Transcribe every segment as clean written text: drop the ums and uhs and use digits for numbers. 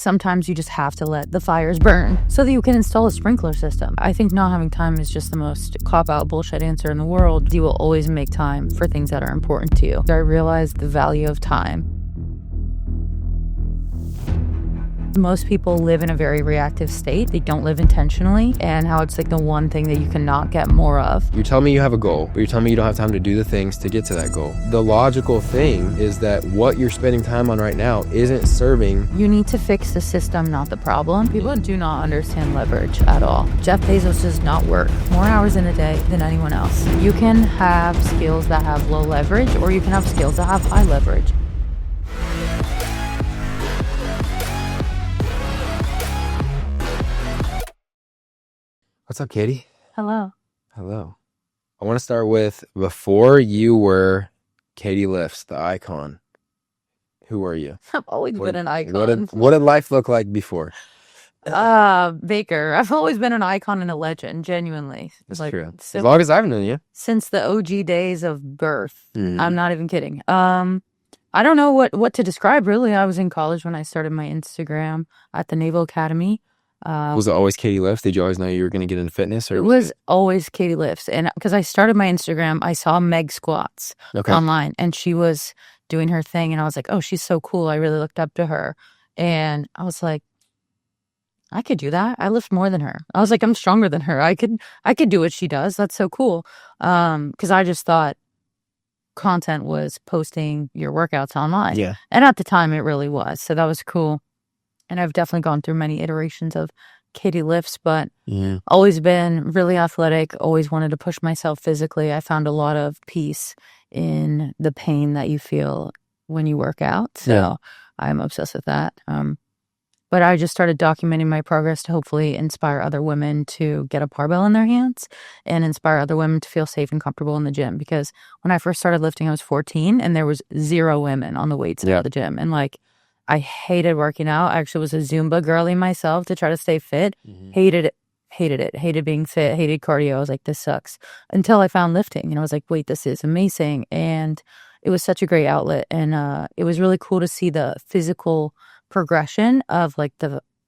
sometimes you just have to let the fires burn so that you can install a sprinkler system. I think not having time is just the most cop-out bullshit answer in the world. You will always make time for things that are important to you. I realized the value of time. Most people live in a very reactive state. They don't live intentionally, and how it's like the one thing that you cannot get more of. You're telling me you have a goal, but you're telling me you don't have time to do the things to get to that goal. The logical thing is that what you're spending time on right now isn't serving. You need to fix the system, not the problem. People do not understand leverage at all. Jeff Bezos does not work more hours in a day than anyone else. You can have skills that have low leverage, or you can have skills that have high leverage. What's up, Katie? Hello. Hello. I want to start with, before you were Katyliftz, the icon, who were you? I've always been an icon. What did life look like before? Baker. I've always been an icon and a legend, genuinely. That's true. As long as I've known you. Since the OG days of birth. I'm not even kidding. I don't know what to describe, really. I was in college when I started my Instagram at the Naval Academy. Was it always Katyliftz? Did you always know you were going to get into fitness? Or? It was always Katyliftz. And because I started my Instagram, I saw Meg Squats online, and she was doing her thing. And I was like, oh, she's so cool. I really looked up to her. And I was like, I could do that. I lift more than her. I was like, I'm stronger than her. I could do what she does. That's so cool. Because I just thought content was posting your workouts online. Yeah. And at the time, it really was. So that was cool. And I've definitely gone through many iterations of Katyliftz, but always been really athletic, always wanted to push myself physically. I found a lot of peace in the pain that you feel when you work out. So I'm obsessed with that. But I just started documenting my progress to hopefully inspire other women to get a barbell in their hands and inspire other women to feel safe and comfortable in the gym. Because when I first started lifting, I was 14 and there was 0 women on the weights of the gym. And like, I hated working out. I actually was a Zumba girly myself to try to stay fit. Hated it. Hated being fit. Hated cardio. I was like, this sucks. Until I found lifting. And I was like, wait, this is amazing. And it was such a great outlet. And it was really cool to see the physical progression of like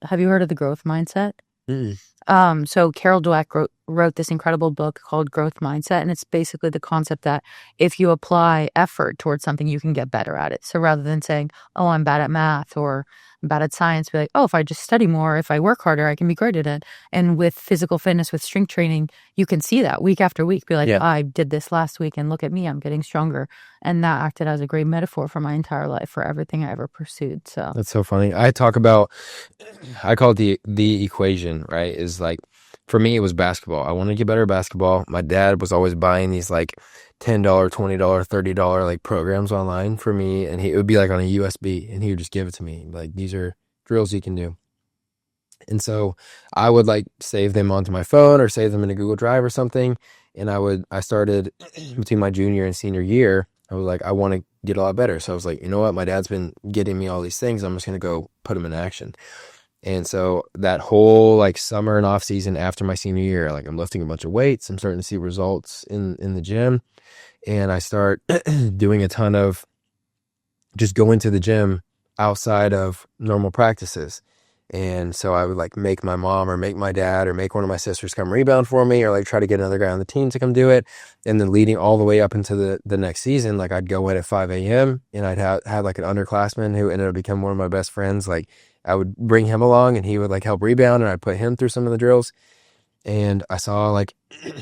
have you heard of the growth mindset? So Carol Dweck wrote this incredible book called Growth Mindset, and it's basically the concept that if you apply effort towards something, you can get better at it. So rather than saying, oh, I'm bad at math or I'm bad at science, be like, oh, if I just study more, if I work harder, I can be great at it. And with physical fitness, with strength training, you can see that week after week. Be like, I did this last week and look at me, I'm getting stronger. And that acted as a great metaphor for my entire life, for everything I ever pursued. So that's so funny. I call it the equation, right? Is like, for me, it was basketball. I wanted to get better at basketball. My dad was always buying these like $10, $20, $30 like programs online for me. And it would be like on a USB, and he would just give it to me. Like, these are drills you can do. And so I would like save them onto my phone or save them in a Google Drive or something. And I started between my junior and senior year. I was like, I want to get a lot better. So I was like, you know what? My dad's been getting me all these things. I'm just going to go put them in action. And so that whole like summer and off season after my senior year, like I'm lifting a bunch of weights. I'm starting to see results in the gym. And I start doing a ton of just going to the gym outside of normal practices. And so I would like make my mom or make my dad or make one of my sisters come rebound for me, or like try to get another guy on the team to come do it. And then leading all the way up into the next season, like I'd go in at 5 a.m. and I'd have like an underclassman who ended up becoming one of my best friends. Like I would bring him along and he would like help rebound, and I'd put him through some of the drills. And I saw like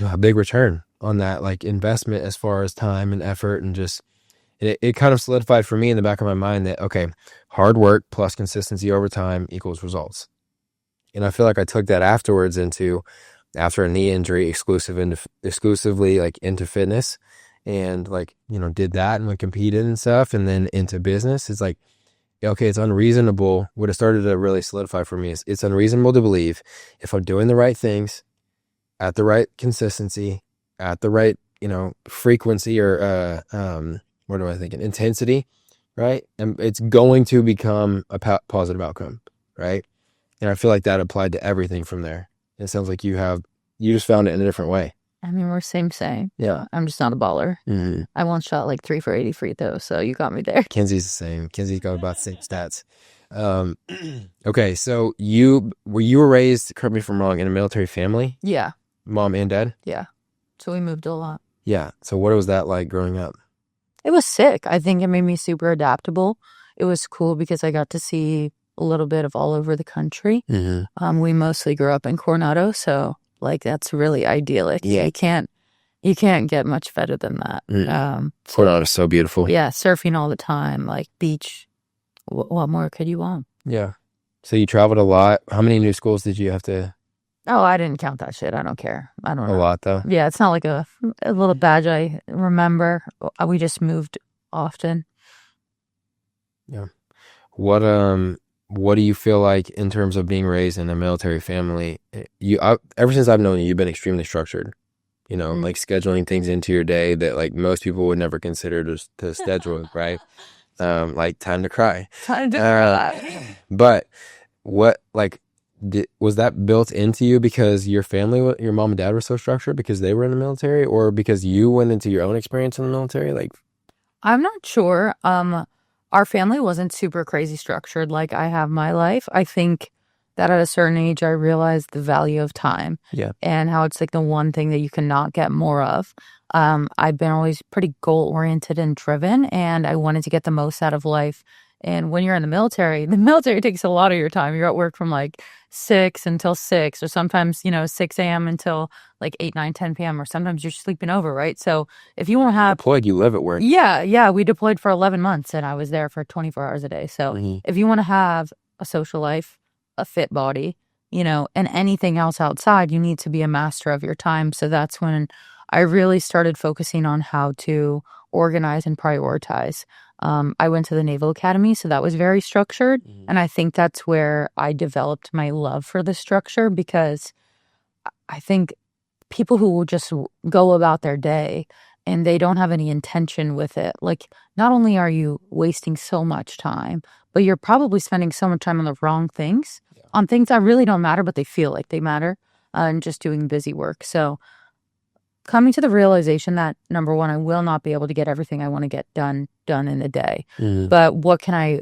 a big return on that like investment as far as time and effort, and just it kind of solidified for me in the back of my mind that, okay, hard work plus consistency over time equals results. And I feel like I took that afterwards after a knee injury, exclusively like into fitness, and like, you know, did that and like competed and stuff, and then into business. It's like, okay, it's unreasonable. What it started to really solidify for me is it's unreasonable to believe if I'm doing the right things at the right consistency, at the right, you know, frequency or, what am I thinking? Intensity, right? And it's going to become a positive outcome, right? And I feel like that applied to everything from there. It sounds like you just found it in a different way. I mean, we're same. Yeah. I'm just not a baller. Mm-hmm. I once shot like 3 for 80 free throws, so you got me there. Kenzie's the same. Kenzie's got about the same stats. Um, okay, so you were raised, correct me if I'm wrong, in a military family? Yeah. Mom and dad? Yeah. So we moved a lot. Yeah. So what was that like growing up? It was sick. I think it made me super adaptable. It was cool because I got to see a little bit of all over the country. We mostly grew up in Coronado, so like that's really idyllic. Yeah. You can't get much better than that. Coronado's so beautiful. Yeah, surfing all the time, like beach. What more could you want? Yeah. So you traveled a lot. How many new schools did you have to? Oh, I didn't count that shit. I don't care. I don't know. A lot though. Yeah, it's not like a little badge I remember. We just moved often. Yeah. What do you feel like in terms of being raised in a military family? Ever since I've known you, you've been extremely structured. You know, like scheduling things into your day that like most people would never consider to schedule, right? Like time to cry. Time to cry. But what like was that built into you because your family, your mom and dad were so structured because they were in the military, or because you went into your own experience in the military? Like, I'm not sure. Our family wasn't super crazy structured like I have my life. I think that at a certain age, I realized the value of time. Yeah. And how it's like the one thing that you cannot get more of. I've been always pretty goal oriented and driven, and I wanted to get the most out of life. And when you're in the military takes a lot of your time. You're at work from like 6 until 6, or sometimes, 6 a.m. until like 8, 9, 10 p.m., or sometimes you're sleeping over, right? So if you want to have deployed, you live at work. Yeah. We deployed for 11 months and I was there for 24 hours a day. So if you want to have a social life, a fit body, and anything else outside, you need to be a master of your time. So that's when I really started focusing on how to organize and prioritize. I went to the Naval Academy, so that was very structured. And I think that's where I developed my love for the structure, because I think people who will just go about their day and they don't have any intention with it, like, not only are you wasting so much time, but you're probably spending so much time on the wrong things, on things that really don't matter, but they feel like they matter, and just doing busy work. So coming to the realization that, number one, I will not be able to get everything I want to get done in a day. But what can I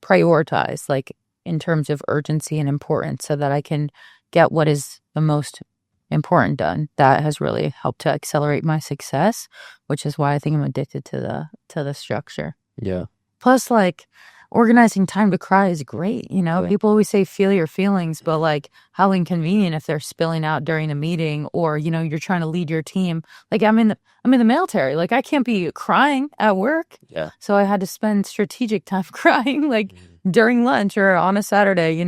prioritize, like in terms of urgency and importance, so that I can get what is the most important done? That has really helped to accelerate my success, which is why I think I'm addicted to the structure. Yeah. Plus, like, organizing time to cry is great. People always say feel your feelings, but like, how inconvenient if they're spilling out during a meeting, or you're trying to lead your team. Like, I'm in the military, like I can't be crying at work. Yeah. So I had to spend strategic time crying, like during lunch or on a Saturday,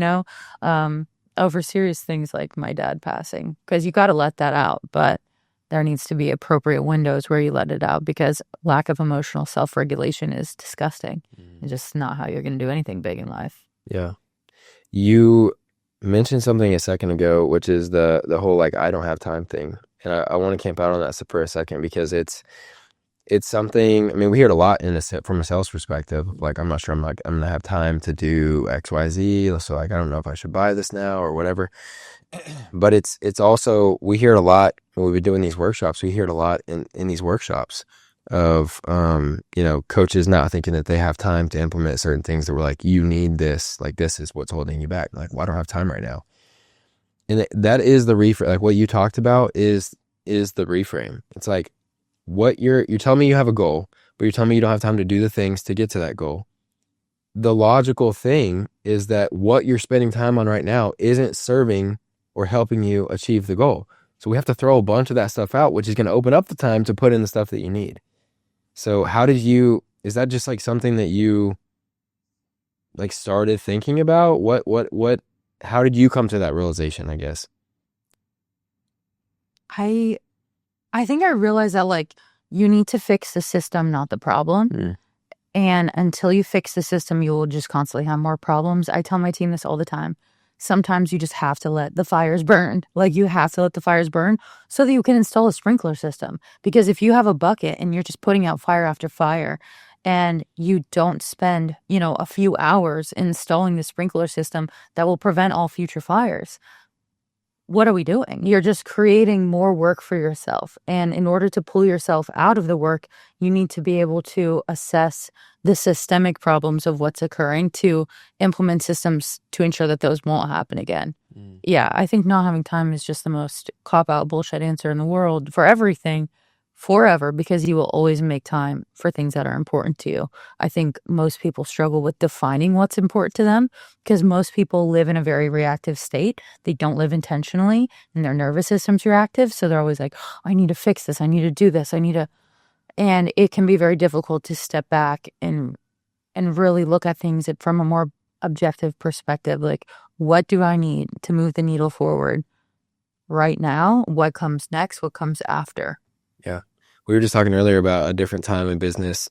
over serious things like my dad passing, because you got to let that out, but there needs to be appropriate windows where you let it out, because lack of emotional self-regulation is disgusting. It's just not how you're going to do anything big in life. Yeah. You mentioned something a second ago, which is the whole like I don't have time thing, and I want to camp out on that for a second, because it's something. I mean, we hear it a lot from a sales perspective. Like, I'm not sure I'm gonna have time to do XYZ, so like I don't know if I should buy this now or whatever. But it's also, we hear it a lot when we've been doing these workshops. We hear it a lot in these workshops of coaches not thinking that they have time to implement certain things that were like, you need this, like this is what's holding you back. Like, well, I don't have time right now. And that is the reframe. Like what you talked about is the reframe. It's like, what you're telling me you have a goal, but you're telling me you don't have time to do the things to get to that goal. The logical thing is that what you're spending time on right now isn't serving or helping you achieve the goal. So we have to throw a bunch of that stuff out, which is going to open up the time to put in the stuff that you need. So is that just like something that you like started thinking about? How did you come to that realization, I guess? I think I realized that, like, you need to fix the system, not the problem. And until you fix the system, you will just constantly have more problems. I tell my team this all the time. Sometimes you just have to let the fires burn. Like, you have to let the fires burn so that you can install a sprinkler system. Because if you have a bucket and you're just putting out fire after fire, and you don't spend, a few hours installing the sprinkler system that will prevent all future fires, what are we doing? You're just creating more work for yourself. And in order to pull yourself out of the work, you need to be able to assess the systemic problems of what's occurring to implement systems to ensure that those won't happen again. Yeah, I think not having time is just the most cop-out bullshit answer in the world for everything forever, because you will always make time for things that are important to you. I think most people struggle with defining what's important to them because most people live in a very reactive state. They don't live intentionally and their nervous system's reactive. So they're always like, I need to fix this. I need to do this. And it can be very difficult to step back and really look at things from a more objective perspective. Like, what do I need to move the needle forward right now? What comes next? What comes after? Yeah. We were just talking earlier about a different time in business,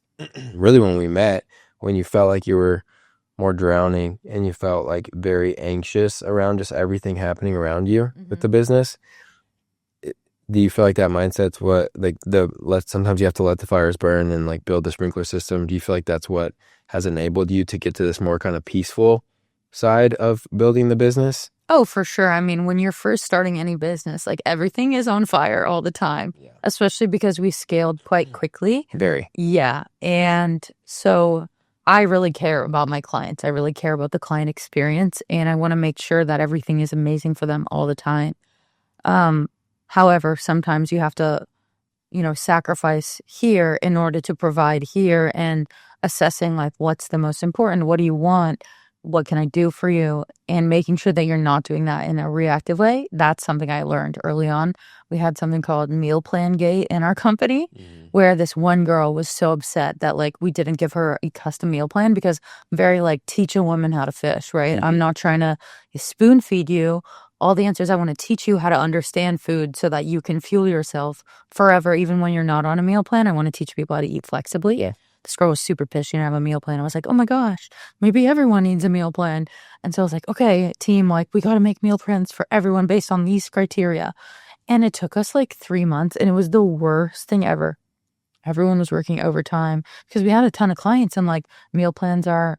really when we met, when you felt like you were more drowning and you felt like very anxious around just everything happening around you with the business. Do you feel like that mindset's what, like, sometimes you have to let the fires burn and like build the sprinkler system? Do you feel like that's what has enabled you to get to this more kind of peaceful side of building the business? Oh, for sure. I mean, when you're first starting any business, like, everything is on fire all the time, especially because we scaled quite quickly. Very. Yeah. And so I really care about my clients. I really care about the client experience, and I want to make sure that everything is amazing for them all the time. However, sometimes you have to, sacrifice here in order to provide here, and assessing like, what's the most important? What do you want? What can I do for you? And making sure that you're not doing that in a reactive way. That's something I learned early on. We had something called meal plan gate in our company, where this one girl was so upset that like we didn't give her a custom meal plan, because very like, teach a woman how to fish, right? I'm not trying to spoon feed you all the answers. I want to teach you how to understand food so that you can fuel yourself forever, even when you're not on a meal plan. I want to teach people how to eat flexibly. Yeah. This girl was super pissed she didn't have a meal plan. I was like, oh my gosh, maybe everyone needs a meal plan. And so I was like, okay, team, like, we got to make meal plans for everyone based on these criteria. And it took us like 3 months, and it was the worst thing ever. Everyone was working overtime because we had a ton of clients, and like, meal plans are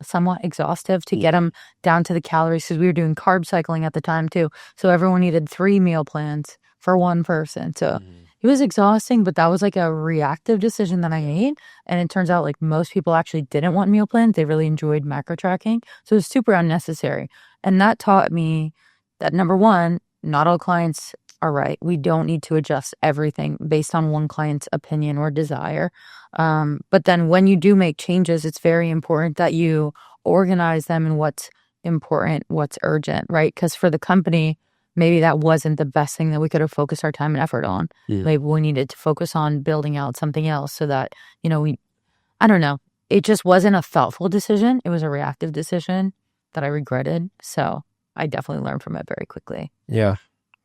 somewhat exhaustive to get them down to the calories, because we were doing carb cycling at the time too. So everyone needed 3 meal plans for one person. So it was exhausting, but that was like a reactive decision that I made. And it turns out like most people actually didn't want meal plans. They really enjoyed macro tracking. So it was super unnecessary. And that taught me that, number one, not all clients are right. We don't need to adjust everything based on one client's opinion or desire. But then when you do make changes, it's very important that you organize them in what's important, what's urgent, right? Because for the company, maybe that wasn't the best thing that we could have focused our time and effort on. Maybe we needed to focus on building out something else so that, I don't know. It just wasn't a thoughtful decision. It was a reactive decision that I regretted. So I definitely learned from it very quickly. Yeah.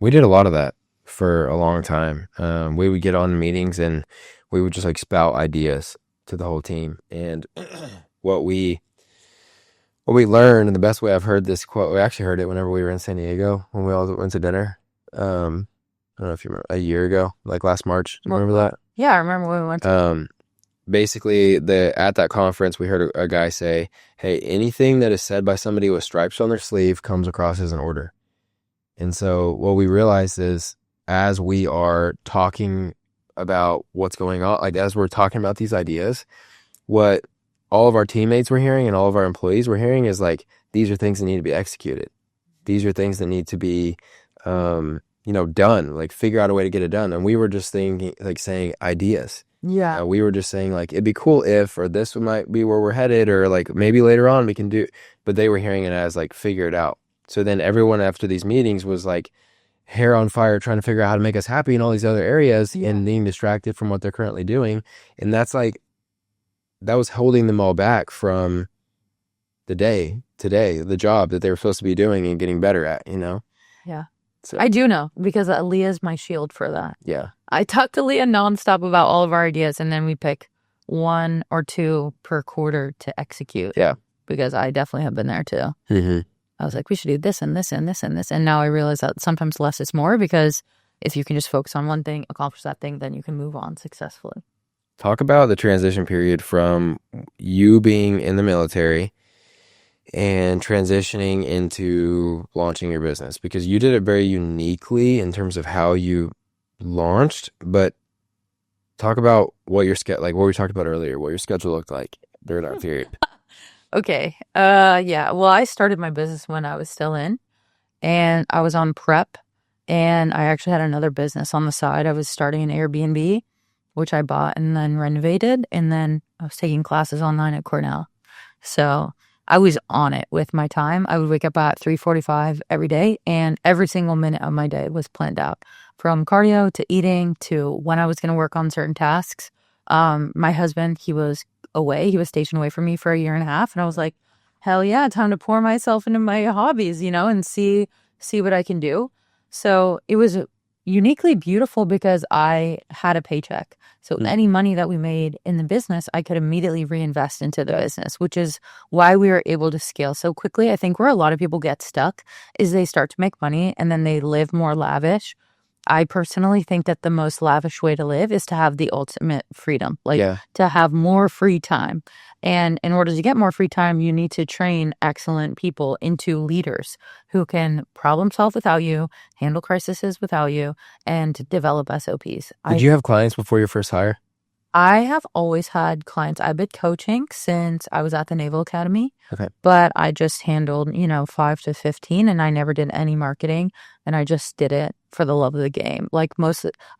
We did a lot of that for a long time. We would get on meetings and we would just like spout ideas to the whole team. And what we learned, and the best way I've heard this quote, we actually heard it whenever we were in San Diego when we all went to dinner. I don't know if you remember, a year ago, like last March. Do you remember that? Yeah, I remember when we went. Basically, at that conference, we heard a guy say, "Hey, anything that is said by somebody with stripes on their sleeve comes across as an order." And so what we realized is, as we are talking about what's going on, like as we're talking about these ideas, what all of our teammates were hearing and all of our employees were hearing is like, these are things that need to be executed. These are things that need to be, done, like figure out a way to get it done. And we were just thinking, like saying ideas. Yeah. We were just saying like, it'd be cool if, or this might be where we're headed, or like maybe later on we can do, but they were hearing it as like, figure it out. So then everyone after these meetings was like hair on fire, trying to figure out how to make us happy in all these other areas and being distracted from what they're currently doing. And that's like, that was holding them all back from the day today, the job that they were supposed to be doing and getting better at, Yeah. So. I do know, because Leah's my shield for that. Yeah. I talk to Leah nonstop about all of our ideas, and then we pick 1 or 2 per quarter to execute. Yeah. Because I definitely have been there too. Mm-hmm. I was like, we should do this and this and this and this. And now I realize that sometimes less is more, because if you can just focus on one thing, accomplish that thing, then you can move on successfully. Talk about the transition period from you being in the military and transitioning into launching your business? Because you did it very uniquely in terms of how you launched, but talk about what your like what we talked about earlier, what your schedule looked like during that period. Okay. Yeah. Well, I started my business when I was still in, and I was on prep, and I actually had another business on the side. I was starting an Airbnb, which I bought and then renovated, and then I was taking classes online at Cornell. So I was on it with my time. I would wake up at 3:45 every day, and every single minute of my day was planned out, from cardio to eating to when I was going to work on certain tasks. My husband, he was away. He was stationed away from me for a year and a half, and I was like, hell yeah, time to pour myself into my hobbies, and see what I can do. So it was uniquely beautiful because I had a paycheck. So any money that we made in the business, I could immediately reinvest into the business, which is why we were able to scale so quickly. I think where a lot of people get stuck is they start to make money and then they live more lavish. I personally think that the most lavish way to live is to have the ultimate freedom, like to have more free time. And in order to get more free time, you need to train excellent people into leaders who can problem solve without you, handle crises without you, and develop SOPs. Did you have clients before your first hire? I have always had clients. I've been coaching since I was at the Naval Academy. Okay. But I just handled, 5 to 15, and I never did any marketing, and I just did it for the love of the game. Like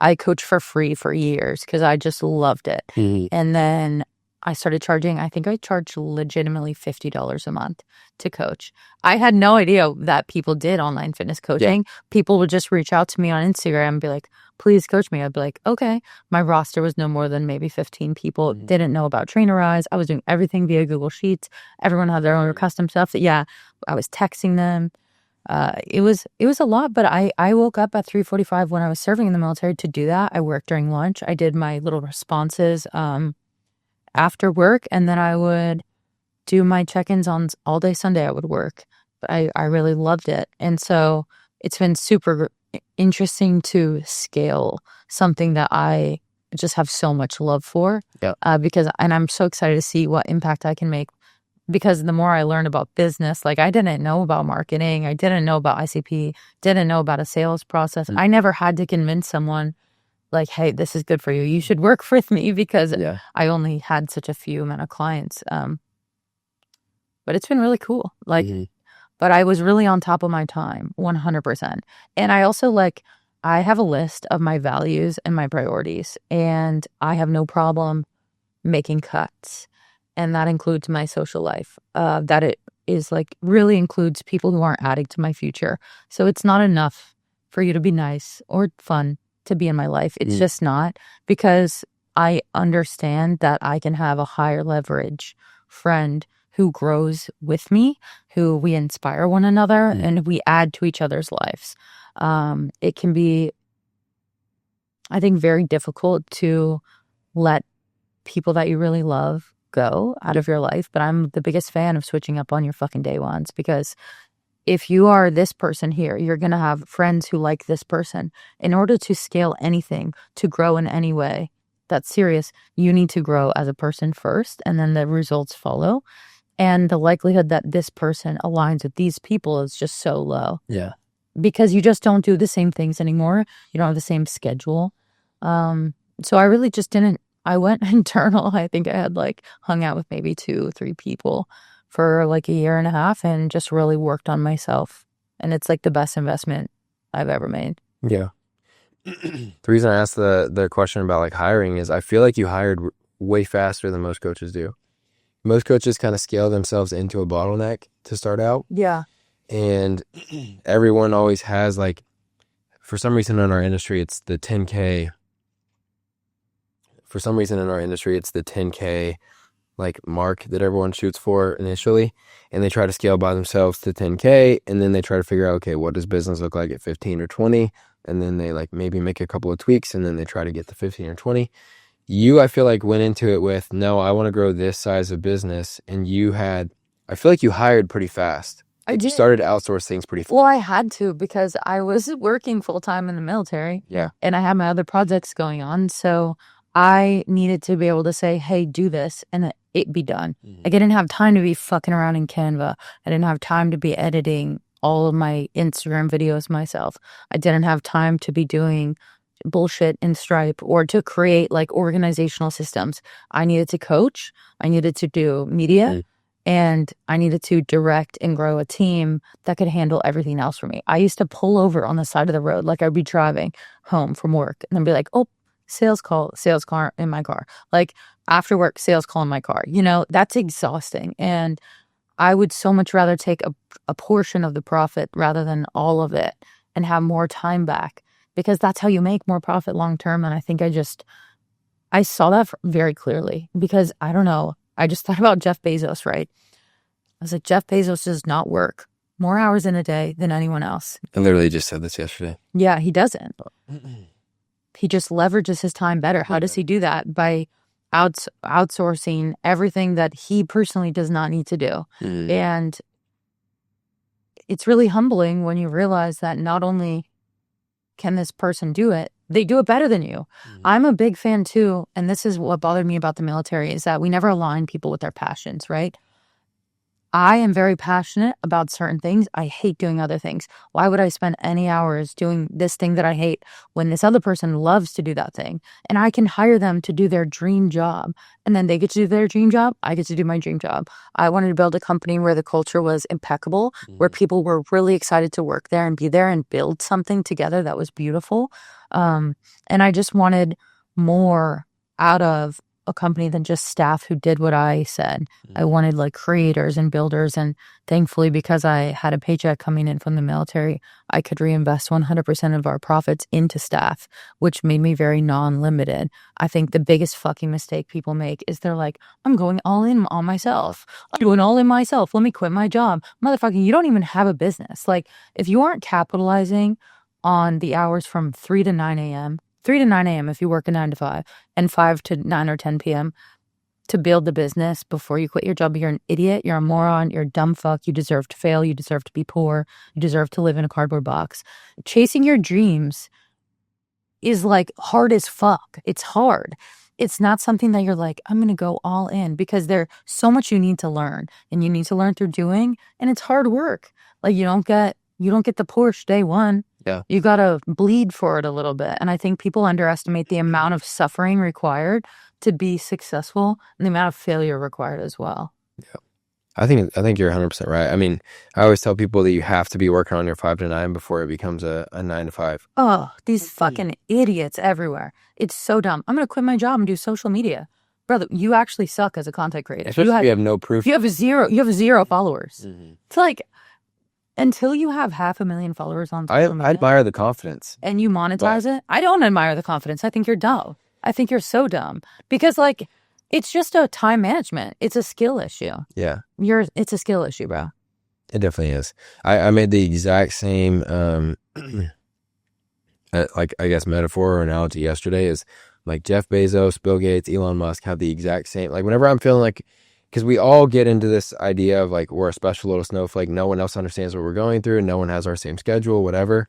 I coached for free for years because I just loved it. And then I started charging, I think I charged legitimately $50 a month to coach. I had no idea that people did online fitness coaching. People would just reach out to me on Instagram and be like, please coach me. I'd be like, okay. My roster was no more than maybe 15 people. Didn't know about Trainerize. I was doing everything via Google Sheets. Everyone had their own custom stuff. I was texting them. It was a lot, but I woke up at 3:45 when I was serving in the military to do that. I worked during lunch. I did my little responses after work, and then I would do my check-ins on all day Sunday. I would work. But I really loved it. And so it's been super interesting to scale something that I just have so much love for. And I'm so excited to see what impact I can make, because the more I learn about business, like I didn't know about marketing, I didn't know about ICP, didn't know about a sales process. I never had to convince someone like, hey, this is good for you. You should work with me, because I only had such a few amount of clients. But it's been really cool. But I was really on top of my time, 100%. And I also I have a list of my values and my priorities, and I have no problem making cuts. And that includes my social life. That it is really includes people who aren't adding to my future. So it's not enough for you to be nice or fun to be in my life. It's just not, because I understand that I can have a higher leverage friend who grows with me, who we inspire one another, and we add to each other's lives. It can be, I think, very difficult to let people that you really love go out of your life. But I'm the biggest fan of switching up on your fucking day ones, because if you are this person here, you're going to have friends who like this person. In order to scale anything, to grow in any way that's serious, you need to grow as a person first, and then the results follow. And the likelihood that this person aligns with these people is just so low. Because you just don't do the same things anymore. You don't have the same schedule. So I really just didn't. I went internal. I think I had hung out with maybe 2-3 people for a year and a half, and just really worked on myself. And it's the best investment I've ever made. Yeah. The reason I asked the question about hiring is I feel like you hired way faster than most coaches do. Most coaches kind of scale themselves into a bottleneck to start out. And everyone always has for some reason in our industry, it's the 10K. For some reason in our industry, it's the 10K mark that everyone shoots for initially, and they try to scale by themselves to 10K, and then they try to figure out, okay, what does business look like at 15 or 20, and then they maybe make a couple of tweaks, and then they try to get to 15 or 20. You, I feel went into it with, no, I want to grow this size of business, and I feel you hired pretty fast. You started to outsource things pretty fast. Well, I had to, because I was working full-time in the military. And I had my other projects going on, so I needed to be able to say, hey, do this, and it be done. Like, I didn't have time to be fucking around in Canva. I didn't have time to be editing all of my Instagram videos myself. I didn't have time to be doing bullshit in Stripe or to create like organizational systems. I needed to coach. I needed to do media. And I needed to direct and grow a team that could handle everything else for me. I used to pull over on the side of the road, like I'd be driving home from work and then be like, oh, sales call in my car. Like after work, sales call in my car. You know, that's exhausting. And I would so much rather take a portion of the profit rather than all of it and have more time back, because that's how you make more profit long term. And I think I saw that very clearly, because I don't know. I just thought about Jeff Bezos, right? I was like, Jeff Bezos does not work more hours in a day than anyone else. I literally just said this yesterday. Yeah, he doesn't. He just leverages his time better. How does he do that? By outsourcing everything that he personally does not need to do. And it's really humbling when you realize that not only can this person do it, they do it better than you. I'm a big fan too, and this is what bothered me about the military, is that we never align people with their passions, right? I am very passionate about certain things. I hate doing other things. Why would I spend any hours doing this thing that I hate when this other person loves to do that thing? And I can hire them to do their dream job. And then they get to do their dream job. I get to do my dream job. I wanted to build a company where the culture was impeccable, where people were really excited to work there and be there and build something together that was beautiful. And I just wanted more out of a company than just staff who did what I said. I wanted like creators and builders, and thankfully, because I had a paycheck coming in from the military, I could reinvest 100% of our profits into staff, which made me very non-limited. I think the biggest fucking mistake people make is they're like, I'm going all in on myself. I'm doing all in myself. Let me quit my job. Motherfucking, you don't even have a business. Like, if you aren't capitalizing on the hours from 3 to 9 a.m., 3 to 9 a.m. if you work a 9 to 5, and 5 to 9 or 10 p.m. to build the business before you quit your job, you're an idiot, you're a moron, you're a dumb fuck, you deserve to fail, you deserve to be poor, you deserve to live in a cardboard box. Chasing your dreams is like hard as fuck. It's hard. It's not something that you're like, I'm going to go all in, because there's so much you need to learn, and you need to learn through doing, and it's hard work. Like you don't get the Porsche day one. Yeah. You got to bleed for it a little bit. And I think people underestimate the amount of suffering required to be successful and the amount of failure required as well. Yeah. I think you're 100% right. I mean, I always tell people that you have to be working on your 5 to 9 before it becomes a 9 to 5. Oh, these fucking idiots everywhere. It's so dumb. I'm going to quit my job and do social media. Brother, you actually suck as a content creator. Especially if you have no proof. You have zero followers. It's like, until you have 500,000 followers on social media, I admire the confidence. And you monetize it. I don't admire the confidence. I think you're dumb. I think you're so dumb. Because like, it's just a time management. It's a skill issue. Yeah. It's a skill issue, bro. It definitely is. I made the exact same like I guess metaphor or analogy yesterday, is like Jeff Bezos, Bill Gates, Elon Musk have the exact same, like whenever I'm feeling like, because we all get into this idea of like we're a special little snowflake, no one else understands what we're going through, and no one has our same schedule, whatever.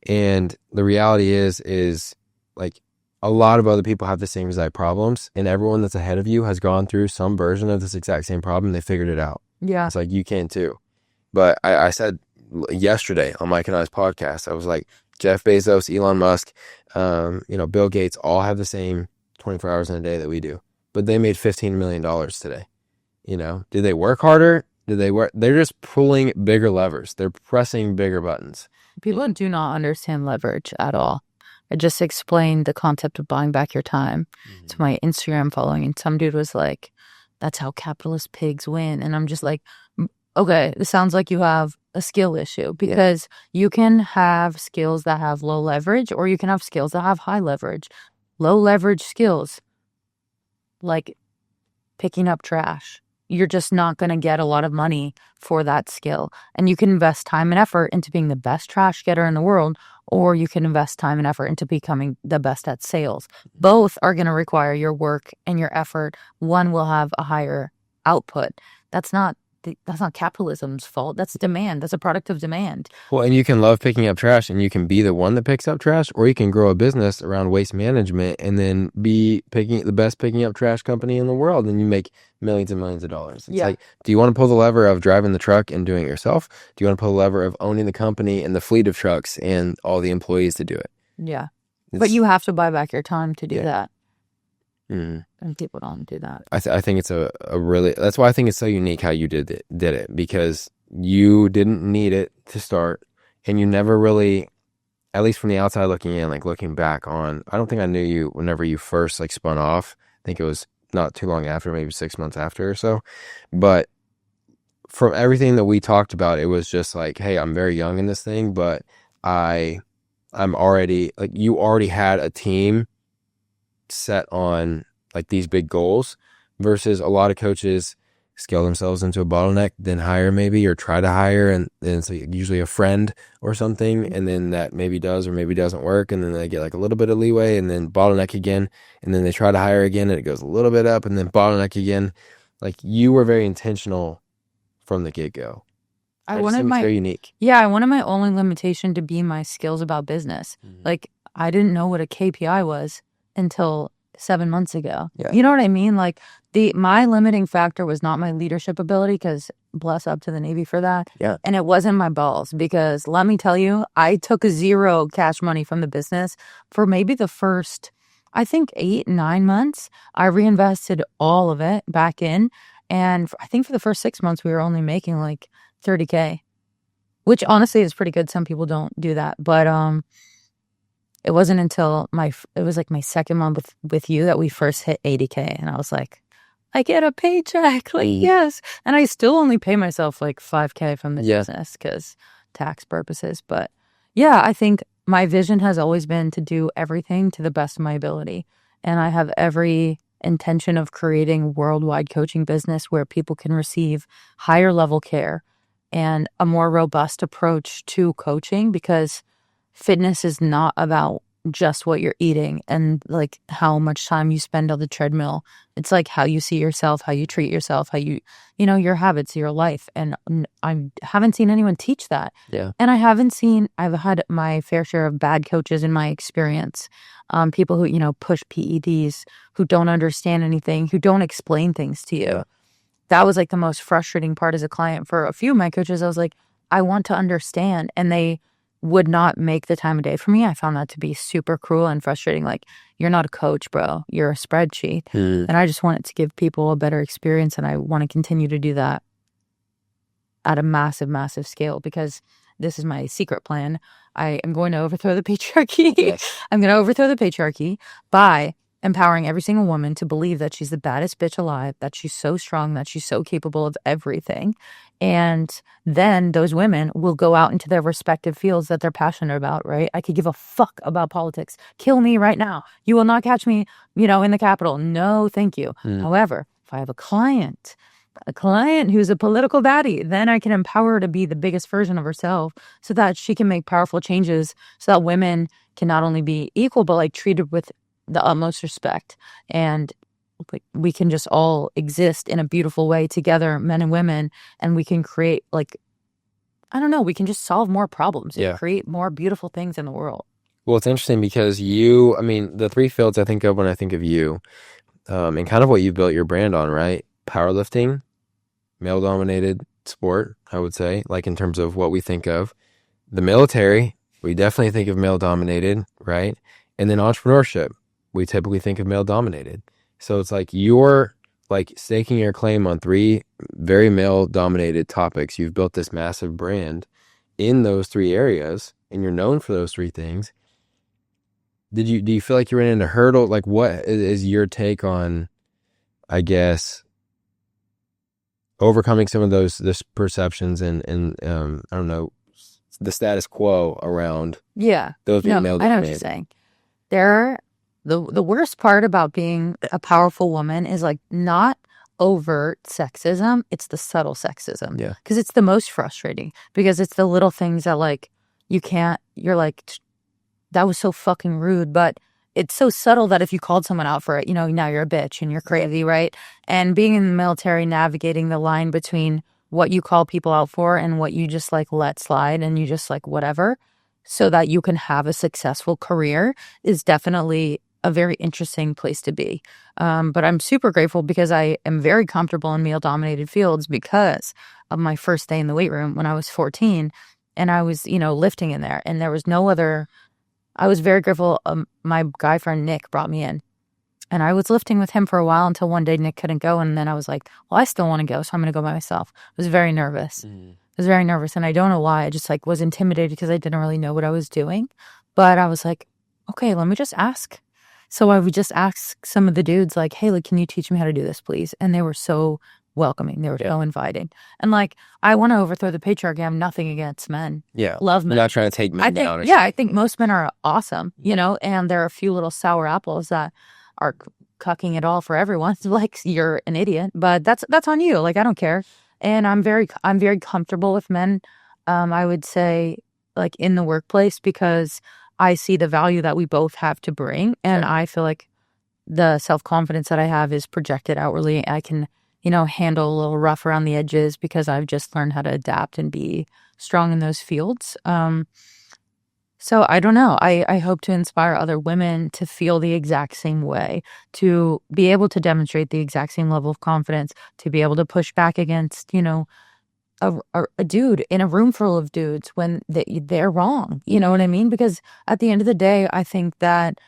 And the reality is like a lot of other people have the same exact problems, and everyone that's ahead of you has gone through some version of this exact same problem. They figured it out. Yeah. It's like you can too. But I said yesterday on Mike and I's podcast, I was like, Jeff Bezos, Elon Musk, Bill Gates all have the same 24 hours in a day that we do, but they made $15 million today. Did they work harder? They're just pulling bigger levers. They're pressing bigger buttons. People do not understand leverage at all. I just explained the concept of buying back your time to my Instagram following, and some dude was like, that's how capitalist pigs win. And I'm just like, okay, this sounds like you have a skill issue, because you can have skills that have low leverage, or you can have skills that have high leverage. Low leverage skills, like picking up trash, you're just not going to get a lot of money for that skill. And you can invest time and effort into being the best trash getter in the world, or you can invest time and effort into becoming the best at sales. Both are going to require your work and your effort. One will have a higher output. That's not that's not capitalism's fault. That's demand. That's a product of demand. Well, and you can love picking up trash and you can be the one that picks up trash, or you can grow a business around waste management and then be the best picking up trash company in the world, and you make millions and millions of dollars. It's like, do you want to pull the lever of driving the truck and doing it yourself? Do you want to pull the lever of owning the company and the fleet of trucks and all the employees to do it? Yeah. But you have to buy back your time to do that. Mm. And people don't do that. I think it's a really, that's why I think it's so unique how you did it, because you didn't need it to start, and you never really, at least from the outside looking in, like looking back on, I don't think I knew you whenever you first like spun off. I think it was not too long after, maybe 6 months after or so. But from everything that we talked about, it was just like, hey, I'm very young in this thing, but I'm already, like, you already had a team set on like these big goals, versus a lot of coaches scale themselves into a bottleneck, then hire maybe, or try to hire, and then it's like usually a friend or something, and then that maybe does or maybe doesn't work, and then they get like a little bit of leeway, and then bottleneck again, and then they try to hire again, and it goes a little bit up, and then bottleneck again. Like, you were very intentional from the get-go. I wanted very unique. Yeah, I wanted my only limitation to be my skills about business. Mm-hmm. Like, I didn't know what a KPI was until 7 months ago. Yeah. You know what I mean? Like, my limiting factor was not my leadership ability, because bless up to the Navy for that. Yeah. And it wasn't my balls, because let me tell you, I took 0 cash money from the business for maybe the first, I think 8-9 months. I reinvested all of it back in. And I think for the first 6 months, we were only making like $30K, which honestly is pretty good. Some people don't do that. But it wasn't until it was like my second month with you that we first hit 80K. And I was like, I get a paycheck. Like, yes. And I still only pay myself like 5K from the business because tax purposes. But yeah, I think my vision has always been to do everything to the best of my ability. And I have every intention of creating a worldwide coaching business where people can receive higher level care and a more robust approach to coaching, because fitness is not about just what you're eating and like how much time you spend on the treadmill. It's like how you see yourself, how you treat yourself, how your habits, your life. And I haven't seen anyone teach that. Yeah. And I've had my fair share of bad coaches in my experience. People who, push PEDs, who don't understand anything, who don't explain things to you. Yeah. That was like the most frustrating part as a client. For a few of my coaches, I was like, I want to understand. And they would not make the time of day for me. I found that to be super cruel and frustrating. Like, you're not a coach, bro. You're a spreadsheet. And I just wanted to give people a better experience. And I want to continue to do that at a massive, massive scale, because this is my secret plan. I am going to overthrow the patriarchy. Yes. I'm going to overthrow the patriarchy by empowering every single woman to believe that she's the baddest bitch alive, that she's so strong, that she's so capable of everything. And then those women will go out into their respective fields that they're passionate about, right? I could give a fuck about politics. Kill me right now. You will not catch me, in the Capitol. No, thank you. However, if I have a client who's a political baddie, then I can empower her to be the biggest version of herself so that she can make powerful changes, so that women can not only be equal, but like treated with the utmost respect, and we can just all exist in a beautiful way together, men and women, and we can create, like, I don't know, we can just solve more problems and create more beautiful things in the world. Well, it's interesting because the 3 fields I think of when I think of you, and kind of what you built your brand on, right? Powerlifting, male-dominated sport, I would say, like in terms of what we think of. The military, we definitely think of male-dominated, right? And then entrepreneurship, we typically think of male-dominated. So it's like you're like staking your claim on 3 very male-dominated topics. You've built this massive brand in those 3 areas, and you're known for those 3 things. Do you feel like you ran into hurdle? Like, what is your take on, I guess, overcoming some of those perceptions and I don't know, the status quo around those being male-dominated? I know what you're saying. The worst part about being a powerful woman is like not overt sexism, it's the subtle sexism. Yeah. Because it's the most frustrating, because it's the little things that like you're like, that was so fucking rude, but it's so subtle that if you called someone out for it, now you're a bitch and you're crazy, right? And being in the military, navigating the line between what you call people out for and what you just like let slide and you just like whatever, so that you can have a successful career is definitely a very interesting place to be. But I'm super grateful because I am very comfortable in male dominated fields because of my first day in the weight room when I was 14 and I was, lifting in there and there was no other. I was very grateful. My guy friend Nick brought me in and I was lifting with him for a while until one day Nick couldn't go. And then I was like, well, I still want to go. So I'm going to go by myself. I was very nervous. I was very nervous. And I don't know why. I just like was intimidated because I didn't really know what I was doing. But I was like, okay, let me just ask. So I would just ask some of the dudes like, hey, like, can you teach me how to do this, please? And they were so welcoming. They were so inviting. And like, I want to overthrow the patriarchy. I have nothing against men. Yeah. Love men. You're not trying to take men down. I think most men are awesome, and there are a few little sour apples that are cucking it all for everyone. Like, you're an idiot, but that's on you. Like, I don't care. And I'm very comfortable with men. I would say like in the workplace because I see the value that we both have to bring. And I feel like the self-confidence that I have is projected outwardly. I can, handle a little rough around the edges because I've just learned how to adapt and be strong in those fields. So I don't know. I hope to inspire other women to feel the exact same way, to be able to demonstrate the exact same level of confidence, to be able to push back against, a dude in a room full of dudes when they're wrong. You know what I mean? Because at the end of the day, I think that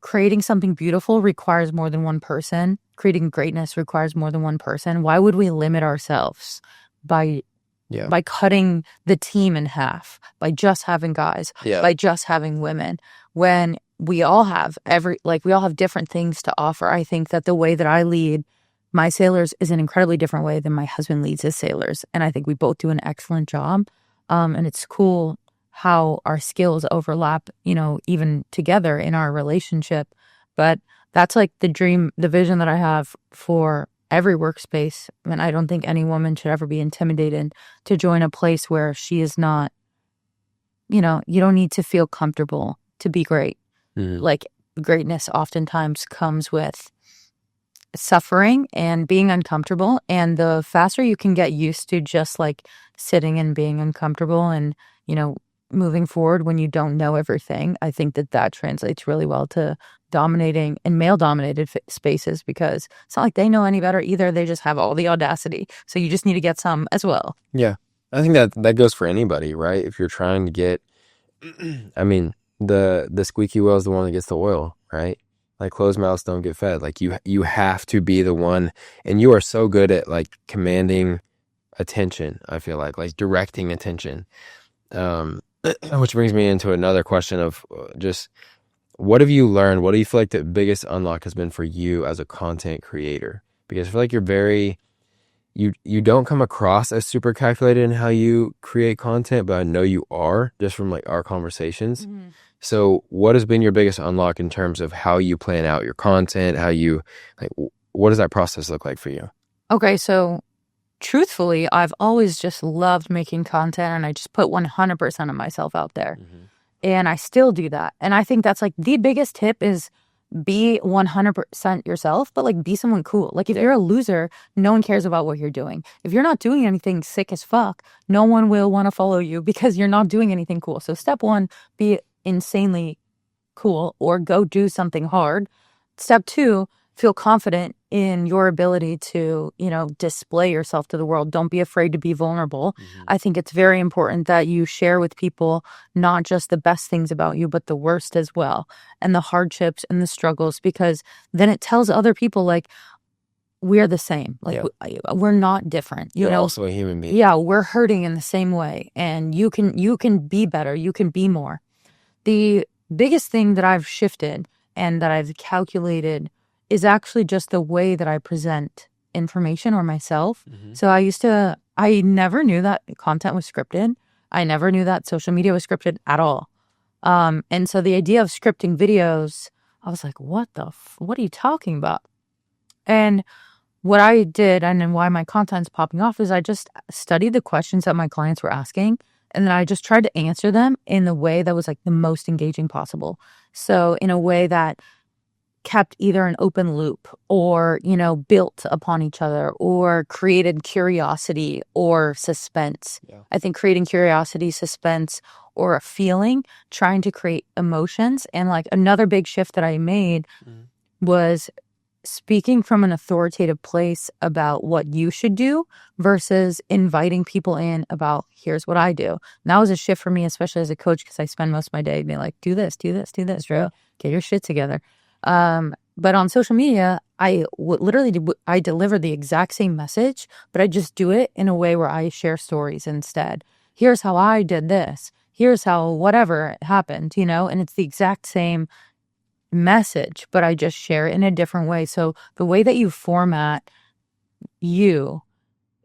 creating something beautiful requires more than one person. Creating greatness requires more than one person. Why would we limit ourselves by cutting the team in half, by just having guys, by just having women, when we all have different things to offer? I think that the way that I lead my sailors is an incredibly different way than my husband leads his sailors. And I think we both do an excellent job. And it's cool how our skills overlap, even together in our relationship. But that's like the dream, the vision that I have for every workspace. And I don't think any woman should ever be intimidated to join a place where she is not, you don't need to feel comfortable to be great. Like, greatness oftentimes comes with suffering and being uncomfortable. And the faster you can get used to just like sitting and being uncomfortable and, moving forward when you don't know everything, I think that translates really well to dominating in male dominated spaces, because it's not like they know any better either. They just have all the audacity. So you just need to get some as well. Yeah. I think that goes for anybody, right? If you're trying to get, I mean, the squeaky wheel is the one that gets the oil, right? Like, closed mouths don't get fed. Like, you have to be the one, and you are so good at like commanding attention. I feel like directing attention. Which brings me into another question of just, what have you learned? What do you feel like the biggest unlock has been for you as a content creator? Because I feel like you're very, you don't come across as super calculated in how you create content, but I know you are, just from like our conversations. So what has been your biggest unlock in terms of how you plan out your content? How you, like, what does that process look like for you? Okay, so truthfully, I've always just loved making content, and I just put 100% of myself out there. And I still do that. And I think that's like the biggest tip is be 100% yourself, but like be someone cool. Like, if you're a loser, no one cares about what you're doing. If you're not doing anything sick as fuck, no one will want to follow you because you're not doing anything cool. So step one, be insanely cool or go do something hard. Step two, feel confident in your ability to, display yourself to the world. Don't be afraid to be vulnerable. I think it's very important that you share with people not just the best things about you, but the worst as well, and the hardships and the struggles, because then it tells other people like, we're the same. Like, we're not different. You're also a human being. Yeah, we're hurting in the same way, and you can be better. You can be more. The biggest thing that I've shifted and that I've calculated is actually just the way that I present information or myself. So I never knew that content was scripted. I never knew that social media was scripted at all. And so the idea of scripting videos, I was like, what are you talking about? And what I did, and then why my content's popping off, is I just studied the questions that my clients were asking, and then I just tried to answer them in the way that was like the most engaging possible. So in a way that kept either an open loop or, built upon each other or created curiosity or suspense. Yeah. I think creating curiosity, suspense, or a feeling, trying to create emotions. And like another big shift that I made was speaking from an authoritative place about what you should do versus inviting people in about here's what I do. And that was a shift for me, especially as a coach, because I spend most of my day being like, do this, Drew, get your shit together. But on social media, I deliver the exact same message, but I just do it in a way where I share stories instead. Here's how I did this. Here's how whatever happened, and it's the exact same message, but I just share it in a different way. So the way that you format you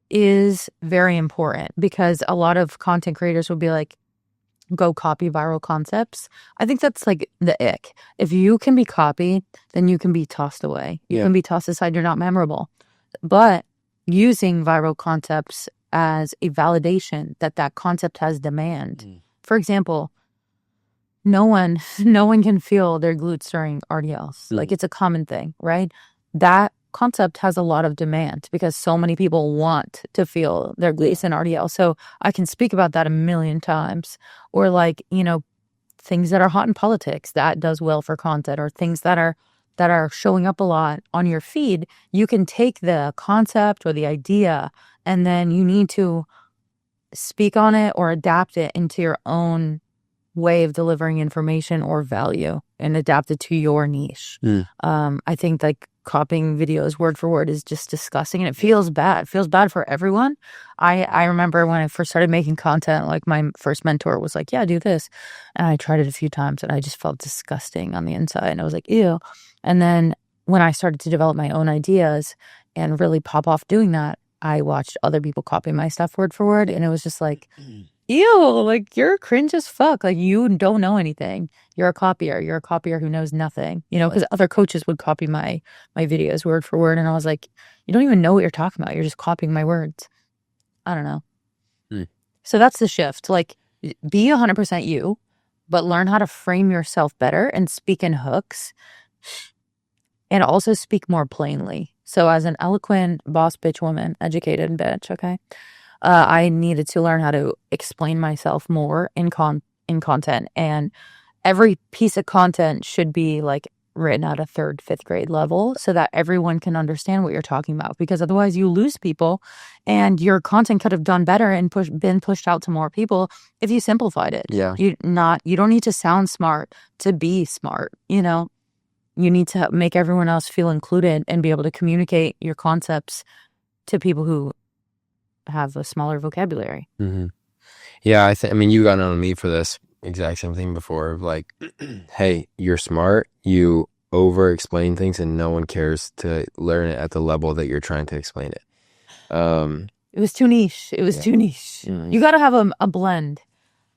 is very important, because a lot of content creators will be like, go copy viral concepts. I think that's like the ick. If you can be copied, then you can be tossed away. You can be tossed aside. You're not memorable. But using viral concepts as a validation that concept has demand. For example, no one can feel their glutes during RDLs. Like, it's a common thing, right? That concept has a lot of demand because so many people want to feel their glutes in RDL. So I can speak about that a million times. Or like, things that are hot in politics, that does well for content, or things that are showing up a lot on your feed. You can take the concept or the idea, and then you need to speak on it or adapt it into your own way of delivering information or value and adapt it to your niche. I think like copying videos word for word is just disgusting, and it feels bad. It feels bad for everyone. I remember when I first started making content, like my first mentor was like, yeah, do this. And I tried it a few times and I just felt disgusting on the inside. And I was like, ew. And then when I started to develop my own ideas and really pop off doing that, I watched other people copy my stuff word for word. And it was just like, ew, like you're cringe as fuck. Like you don't know anything. You're a copier. You're a copier who knows nothing. Because other coaches would copy my videos word for word, and I was like, you don't even know what you're talking about. You're just copying my words. I don't know. So that's the shift. Like, be 100% you, but learn how to frame yourself better and speak in hooks, and also speak more plainly. So as an eloquent boss bitch woman, educated bitch, okay, I needed to learn how to explain myself more in content, and every piece of content should be like written at a 3rd, 5th grade level so that everyone can understand what you're talking about, because otherwise you lose people, and your content could have done better and been pushed out to more people if you simplified it. Yeah. You don't need to sound smart to be smart. You need to make everyone else feel included and be able to communicate your concepts to people who have a smaller vocabulary. Yeah, I mean, you got on me for this exact same thing before. Like, hey, you're smart. You over explain things, and no one cares to learn it at the level that you're trying to explain it. It was too niche. Too niche. You got to have a blend.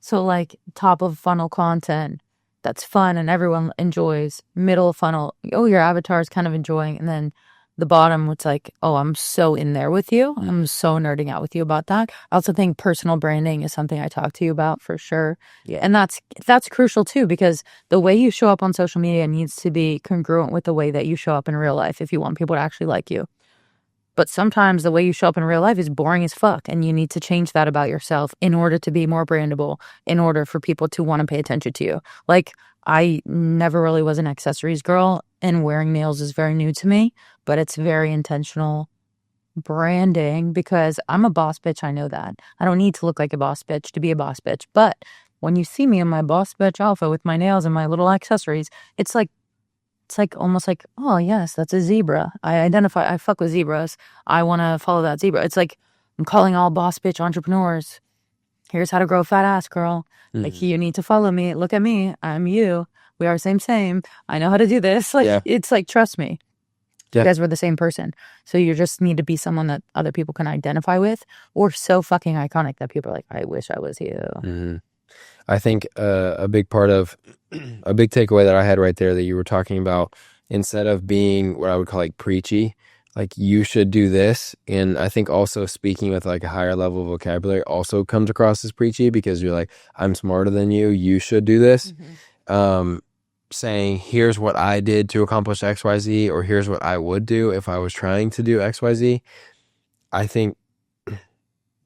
So like top of funnel content that's fun and everyone enjoys. Middle funnel, your avatar is kind of enjoying, and then the bottom, it's like, I'm so in there with you. I'm so nerding out with you about that. I also think personal branding is something I talk to you about for sure. Yeah. And that's crucial too, because the way you show up on social media needs to be congruent with the way that you show up in real life if you want people to actually like you. But sometimes the way you show up in real life is boring as fuck, and you need to change that about yourself in order to be more brandable, in order for people to want to pay attention to you. Like, I never really was an accessories girl, and wearing nails is very new to me, but it's very intentional branding because I'm a boss bitch. I know that. I don't need to look like a boss bitch to be a boss bitch. But when you see me in my boss bitch outfit with my nails and my little accessories, it's like almost like, oh yes, that's a zebra. I fuck with zebras. I want to follow that zebra. It's like I'm calling all boss bitch entrepreneurs. Here's how to grow a fat ass, girl. Like, you need to follow me. Look at me. I'm you. We are same. I know how to do this. Like, It's like, trust me. You guys were the same person. So you just need to be someone that other people can identify with, or so fucking iconic that people are like, I wish I was you. I think a big takeaway that I had right there that you were talking about, instead of being what I would call like preachy, like you should do this. And I think also speaking with like a higher level of vocabulary also comes across as preachy, because you're like, I'm smarter than you. You should do this. saying, here's what I did to accomplish XYZ, or here's what I would do if I was trying to do XYZ. I think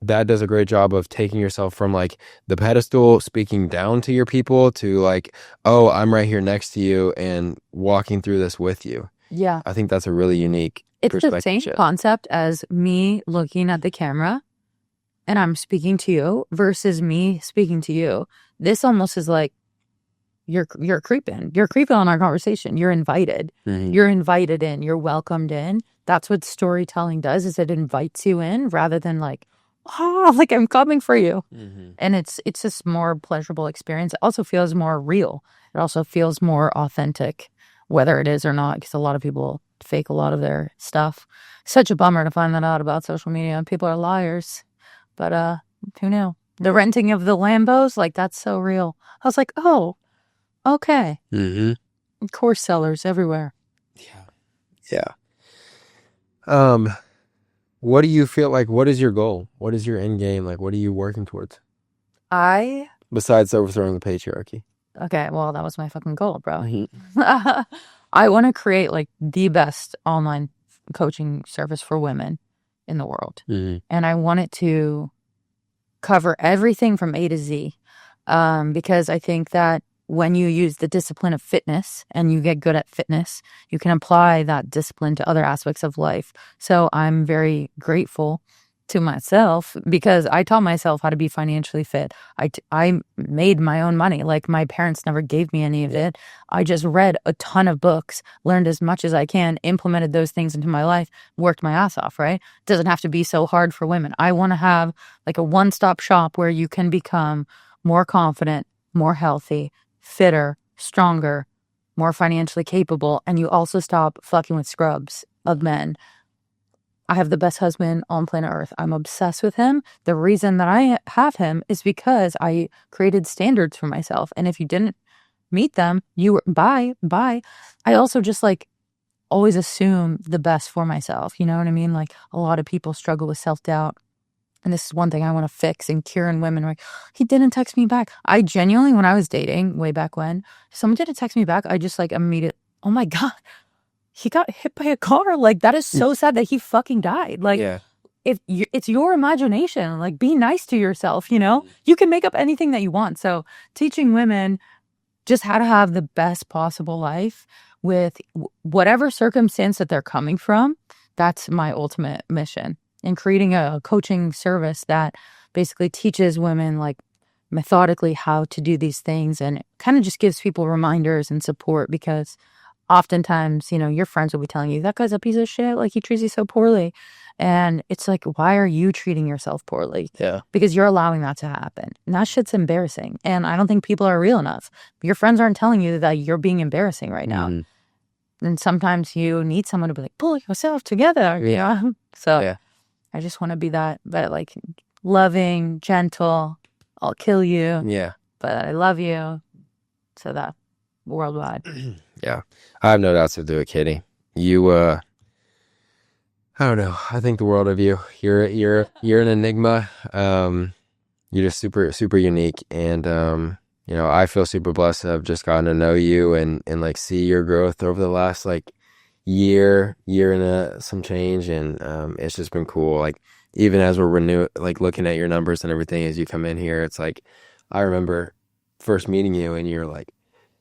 that does a great job of taking yourself from like the pedestal, speaking down to your people, to like, oh, I'm right here next to you and walking through this with you. Yeah. I think that's a really unique It's the same shift. concept as me looking at the camera and I'm speaking to you versus me speaking to you. This almost is like you're creeping. You're creeping on our conversation. You're invited. Mm-hmm. You're invited in. You're welcomed in. That's what storytelling does, is it invites you in rather than like, oh, like I'm coming for you. Mm-hmm. And it's just more pleasurable experience. It also feels more real. It also feels more authentic, whether it is or not, because a lot of people fake a lot of their stuff. Such a bummer to find that out about social media. People are liars. But who knew? The renting of the Lambos, like that's so real. I was like, oh, okay. Mm-hmm. Course sellers everywhere. Yeah. What do you feel like? What is your goal? What is your end game? Like, what are you working towards? Besides overthrowing the patriarchy. Okay, well, that was my fucking goal, bro. Mm-hmm. I want to create like the best online coaching service for women in the world. Mm-hmm. And I want it to cover everything from A to Z. Because I think that when you use the discipline of fitness and you get good at fitness, you can apply that discipline to other aspects of life. So I'm very grateful to myself because I taught myself how to be financially fit. I made my own money. Like my parents never gave me any of it. I just read a ton of books, learned as much as I can, implemented those things into my life, worked my ass off, right? It doesn't have to be so hard for women. I want to have like a one-stop shop where you can become more confident, more healthy, fitter, stronger, more financially capable, and you also stop fucking with scrubs of men. I have the best husband on planet Earth. I'm obsessed with him. The reason that I have him is because I created standards for myself. And if you didn't meet them, you were bye. I also just like always assume the best for myself. You know what I mean? Like a lot of people struggle with self-doubt. And this is one thing I want to fix and cure in women. Like, he didn't text me back. I genuinely, when I was dating way back when, someone didn't text me back. I just like immediately, oh my God, he got hit by a car. Like, that is so sad that he fucking died. Like, it's your imagination. Like, be nice to yourself, you know? You can make up anything that you want. So teaching women just how to have the best possible life with whatever circumstance that they're coming from, that's my ultimate mission. And creating a coaching service that basically teaches women like methodically how to do these things and kind of just gives people reminders and support, because oftentimes, you know, your friends will be telling you that guy's a piece of shit, like he treats you so poorly. And it's like, why are you treating yourself poorly? Yeah. Because you're allowing that to happen. And that shit's embarrassing. And I don't think people are real enough. Your friends aren't telling you that you're being embarrassing right now. Mm-hmm. And sometimes you need someone to be like, pull yourself together. Yeah. You know? So I just want to be that, but like loving, gentle, I'll kill you. Yeah. But I love you. So that worldwide. Yeah. I have no doubts to do it, Katie. You, I don't know. I think the world of you. You're an enigma. You're just super, super unique. And, you know, I feel super blessed to have just gotten to know you and like see your growth over the last like year and some change, and it's just been cool. Like even as we're looking at your numbers and everything as you come in here, it's like I remember first meeting you and you're like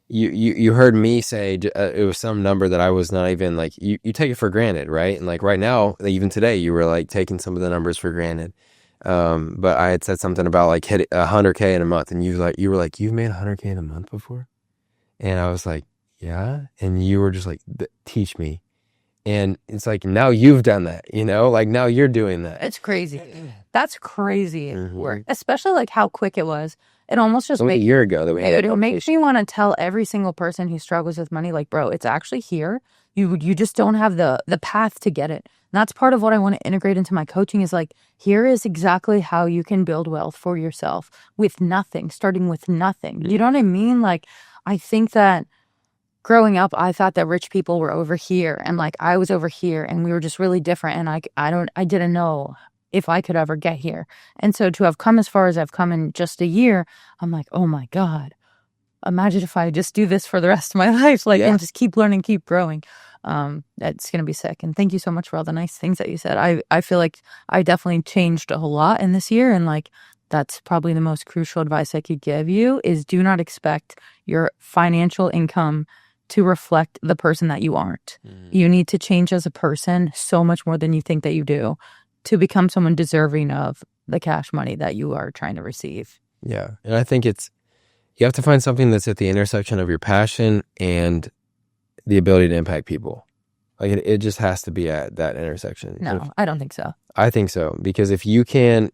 you heard me say it was some number that I was not even like you take it for granted, right? And like right now, even today, you were like taking some of the numbers for granted. But I had said something about like hit 100K in a month, and you were like you've made 100K in a month before, and I was like, yeah. And you were just like, teach me. And it's like, now you've done that, you know, like now you're doing that. It's crazy. That's crazy work, especially like how quick it was. It almost just a year ago that we had it makes me want to tell every single person who struggles with money, like, bro, it's actually here. You just don't have the path to get it. And that's part of what I want to integrate into my coaching is like, here is exactly how you can build wealth for yourself with nothing, starting with nothing. You know what I mean? Like, I think that growing up, I thought that rich people were over here and like I was over here and we were just really different. And I didn't know if I could ever get here. And so to have come as far as I've come in just a year, I'm like, oh my God, imagine if I just do this for the rest of my life, like, and just keep learning, keep growing. That's going to be sick. And thank you so much for all the nice things that you said. I feel like I definitely changed a whole lot in this year. And like, that's probably the most crucial advice I could give you is do not expect your financial income to reflect the person that you aren't. You need to change as a person so much more than you think that you do to become someone deserving of the cash money that you are trying to receive. Yeah. And I think you have to find something that's at the intersection of your passion and the ability to impact people. Like it just has to be at that intersection. No, I don't think so. I think so. Because if you can,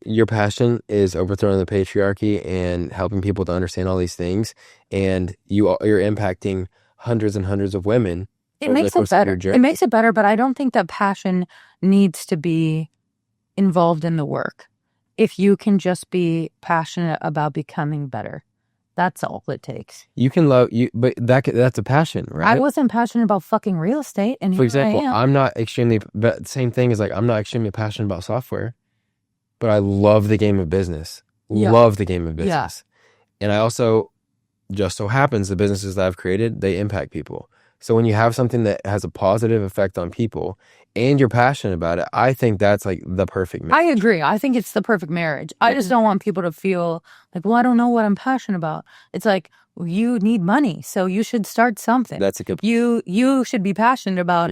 your passion is overthrowing the patriarchy and helping people to understand all these things, and you're impacting hundreds and hundreds of women. It makes it better. It makes it better, but I don't think that passion needs to be involved in the work. If you can just be passionate about becoming better, that's all it takes. You can love you, but that's a passion, right? I wasn't passionate about fucking real estate, and for example, I'm not extremely. But same thing is like I'm not extremely passionate about software, but I love the game of business. Yeah. Love the game of business, and I also just so happens the businesses that I've created, they impact people. So when you have something that has a positive effect on people and you're passionate about it, I think that's like the perfect marriage. I agree. I think it's the perfect marriage. I just don't want people to feel like, well, I don't know what I'm passionate about. It's like, you need money, so you should start something. That's a good point. You should be passionate about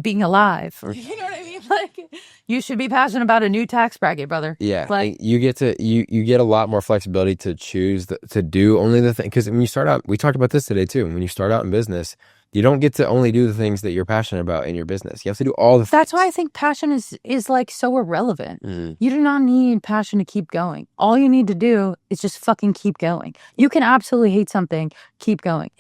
being alive. You know what I mean? Like, you should be passionate about a new tax bracket, brother. Yeah. Like, you get a lot more flexibility to choose to do only the thing. Because when you start out, we talked about this today too. When you start out in business, you don't get to only do the things that you're passionate about in your business. You have to do all the things. That's why I think passion is like so irrelevant. You do not need passion to keep going. All you need to do is just fucking keep going. You can absolutely hate something, keep going.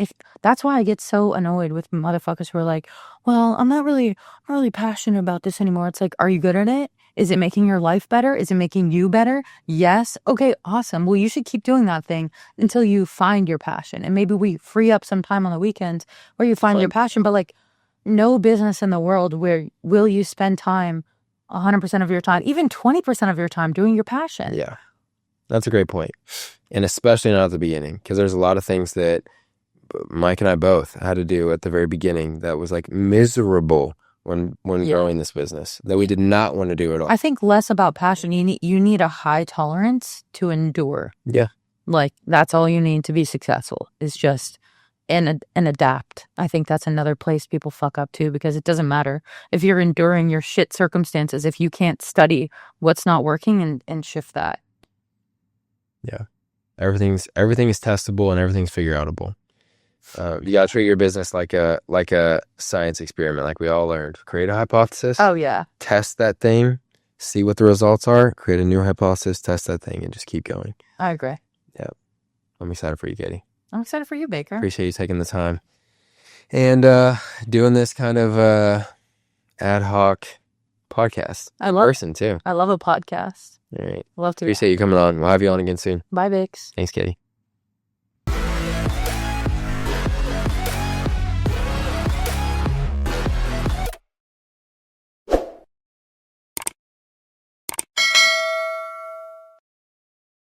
That's why I get so annoyed with motherfuckers who are like, well, I'm not really passionate about this anymore. It's like, are you good at it? Is it making your life better? Is it making you better? Yes. Okay, awesome. Well, you should keep doing that thing until you find your passion. And maybe we free up some time on the weekends where you find your passion. But like, no business in the world where will you spend time, 100% of your time, even 20% of your time doing your passion. Yeah, that's a great point. And especially not at the beginning, because there's a lot of things that Mike and I both had to do at the very beginning that was like miserable when growing this business that we did not want to do at all. I think less about passion. You need a high tolerance to endure. Yeah. Like, that's all you need to be successful is just and adapt. I think that's another place people fuck up too, because it doesn't matter if you're enduring your shit circumstances if you can't study what's not working and shift that. Yeah. Everything is testable and everything's figure outable. You gotta treat your business like a science experiment, like we all learned. Create a hypothesis. Oh yeah. Test that thing, see what the results are, create a new hypothesis, test that thing, and just keep going. I agree. Yeah. I'm excited for you, Katie. I'm excited for you, Baker. Appreciate you taking the time. And doing this kind of ad hoc podcast. I love person too. I love a podcast. All right. Love to. Appreciate you coming on. We'll have you on again soon. Bye, Bix. Thanks, Katie.